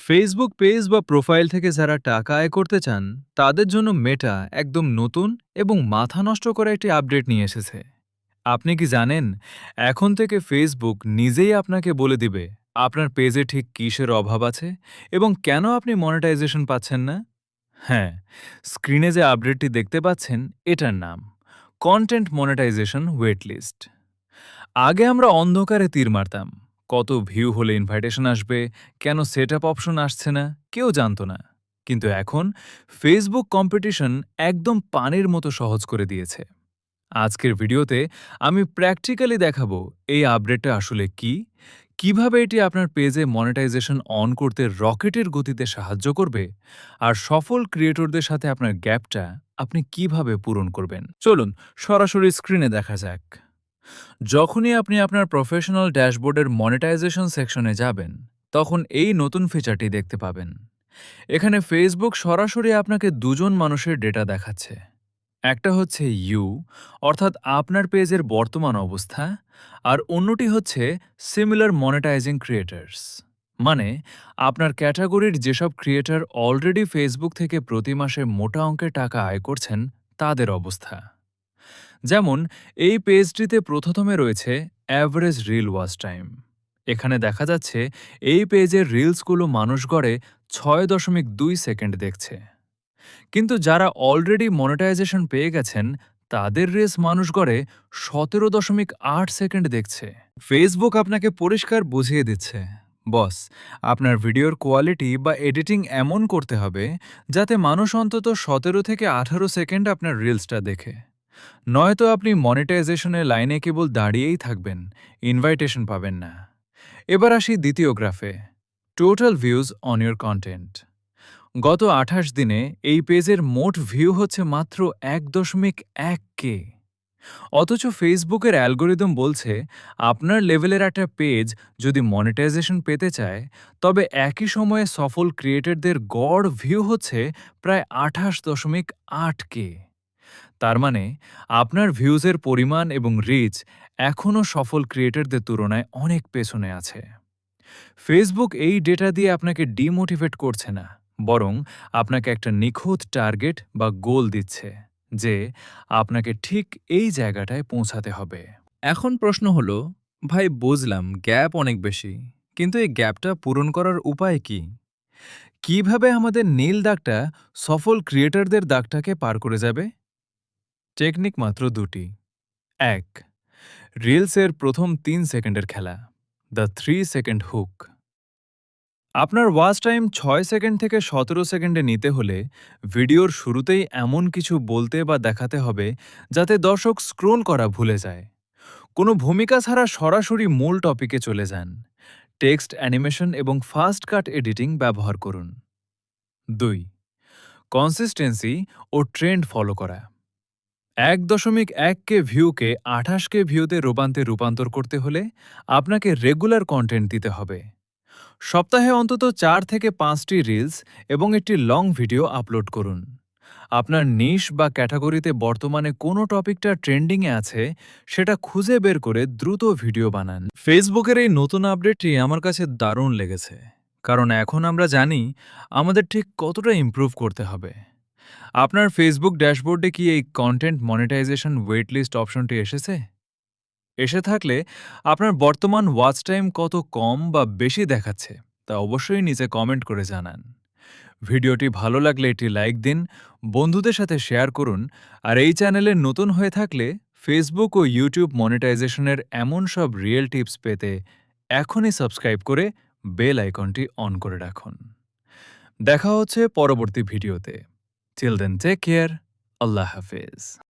Facebook page বা profile থেকে যারা টাকা আয় করতে চান তাদের জন্য মেটা একদম নতুন এবং মাথা নষ্ট করা একটি আপডেট নিয়ে এসেছে। আপনি কি জানেন, এখন থেকে ফেসবুক নিজেই আপনাকে বলে দিবে আপনার পেজে ঠিক কিসের অভাব আছে এবং কেন আপনি মনিটাইজেশন পাচ্ছেন না। হ্যাঁ, স্ক্রিনে যে আপডেটটি দেখতে পাচ্ছেন এটার নাম কন্টেন্ট মনিটাইজেশন ওয়েট লিস্ট। আগে আমরা অন্ধকারে তীর মারতাম, কত ভিউ হলে ইনভাইটেশন আসবে, কেন সেটআপ অপশন আসছে না, কেউ জানতো না। কিন্তু এখন ফেসবুক কম্পিটিশন একদম পানির মতো সহজ করে দিয়েছে। আজকের ভিডিওতে আমি প্র্যাকটিক্যালি দেখাবো এই আপডেটটা আসলে কি, কিভাবে এটি আপনার পেজে মনিটাইজেশন অন করতে রকেটের গতিতে সাহায্য করবে, আর সফল ক্রিয়েটরদের সাথে আপনার গ্যাপটা আপনি কিভাবে পূরণ করবেন। চলুন সরাসরি স্ক্রিনে দেখা যাক। যখনই আপনি আপনার প্রফেশনাল ড্যাশবোর্ডের মনিটাইজেশন সেকশনে যাবেন, তখন এই নতুন ফিচারটি দেখতে পাবেন। এখানে ফেসবুক সরাসরি আপনাকে দুজন মানুষের ডেটা দেখাচ্ছে। একটা হচ্ছে ইউ, অর্থাৎ আপনার পেজের বর্তমান অবস্থা, আর অন্যটি হচ্ছে সিমিলার মনিটাইজিং ক্রিয়েটার্স, মানে আপনার ক্যাটাগরির যেসব ক্রিয়েটর অলরেডি ফেসবুক থেকে প্রতি মাসে মোটা অঙ্কের টাকা আয় করছেন তাদের অবস্থা। যেমন এই পেজটিতে প্রথমে রয়েছে অ্যাভারেজ রিল ওয়াচ টাইম। এখানে দেখা যাচ্ছে এই পেজের রিলসগুলো মানুষ গড়ে ৬.২ সেকেন্ড দেখছে, কিন্তু যারা অলরেডি মনিটাইজেশন পেয়ে গেছেন তাদের রিলস মানুষ গড়ে ১৭.৮ সেকেন্ড দেখছে। ফেসবুক আপনাকে পরিষ্কার বুঝিয়ে দিচ্ছে, বস, আপনার ভিডিওর কোয়ালিটি বা এডিটিং এমন করতে হবে যাতে মানুষ অন্তত ১৭ থেকে ১৮ সেকেন্ড আপনার রিলসটা দেখে। নয়তো আপনি মনিটাইজেশনের লাইনে কেবল দাঁড়িয়েই থাকবেন, ইনভাইটেশন পাবেন না। এবার আসি দ্বিতীয় গ্রাফে, total views on your content. গত ২৮ দিনে এই পেজের মোট ভিউ হচ্ছে মাত্র ১.১ কে। অথচ ফেসবুকের অ্যালগোরিদম বলছে আপনার লেভেলের একটা পেজ যদি মনিটাইজেশন পেতে চায়, তবে একই সময়ে সফল ক্রিয়েটরদের গড় ভিউ হচ্ছে প্রায় ২৮.৮ কে। তার মানে আপনার ভিউজের পরিমাণ এবং রিচ এখনও সফল ক্রিয়েটরদের তুলনায় অনেক পেছনে আছে। ফেসবুক এই ডেটা দিয়ে আপনাকে ডিমোটিভেট করছে না, বরং আপনাকে একটা নিখুঁত টার্গেট বা গোল দিচ্ছে যে আপনাকে ঠিক এই জায়গাটায় পৌঁছাতে হবে। এখন প্রশ্ন হলো, ভাই বুঝলাম গ্যাপ অনেক বেশি, কিন্তু এই গ্যাপটা পূরণ করার উপায় কি? কিভাবে আমাদের নীল দাগটা সফল ক্রিয়েটরদের দাগটাকে পার করে যাবে? টেকনিক মাত্র দুটি। ১. রিলসের প্রথম ৩ সেকেন্ডের খেলা, দ্য 3 সেকেন্ড হুক। আপনার ওয়াচ টাইম ৬ সেকেন্ড থেকে ১৭ সেকেন্ডে নিতে হলে ভিডিওর শুরুতেই এমন কিছু বলতে বা দেখাতে হবে যাতে দর্শক স্ক্রোল করা ভুলে যায়। কোনো ভূমিকা ছাড়া সরাসরি মূল টপিকে চলে যান। টেক্সট অ্যানিমেশন এবং ফাস্ট কাট এডিটিং ব্যবহার করুন। ২. কনসিস্টেন্সি ও ট্রেন্ড ফলো করা। ১.১ কে ভিউকে ২৮ কে ভিউতে রূপান্তর করতে হলে আপনাকে রেগুলার কন্টেন্ট দিতে হবে। সপ্তাহে অন্তত ৪ থেকে ৫টি রিলস এবং একটি লং ভিডিও আপলোড করুন। আপনার নিশ বা ক্যাটাগরিতে বর্তমানে কোন টপিকটা ট্রেন্ডিংয়ে আছে সেটা খুঁজে বের করে দ্রুত ভিডিও বানান। ফেসবুকের এই নতুন আপডেটটি আমার কাছে দারুণ লেগেছে, কারণ এখন আমরা জানি আমাদের ঠিক কতটা ইমপ্রুভ করতে হবে। আপনার ফেসবুক ড্যাশবোর্ডে কি এই কন্টেন্ট মনিটাইজেশন ওয়েট লিস্ট অপশনটি এসেছে? এসে থাকলে আপনার বর্তমান ওয়াচ টাইম কত কম বা বেশি দেখাচ্ছে তা অবশ্যই নিচে কমেন্ট করে জানান। ভিডিওটি ভালো লাগলে এটি লাইক দিন, বন্ধুদের সাথে শেয়ার করুন, আর এই চ্যানেলে নতুন হয়ে থাকলে ফেসবুক ও ইউটিউব মনিটাইজেশনের এমন সব রিয়েল টিপস পেতে এখনই সাবস্ক্রাইব করে বেল আইকনটি অন করে রাখুন। দেখা হচ্ছে পরবর্তী ভিডিওতে। Till then take care. আল্লাহ হাফেজ।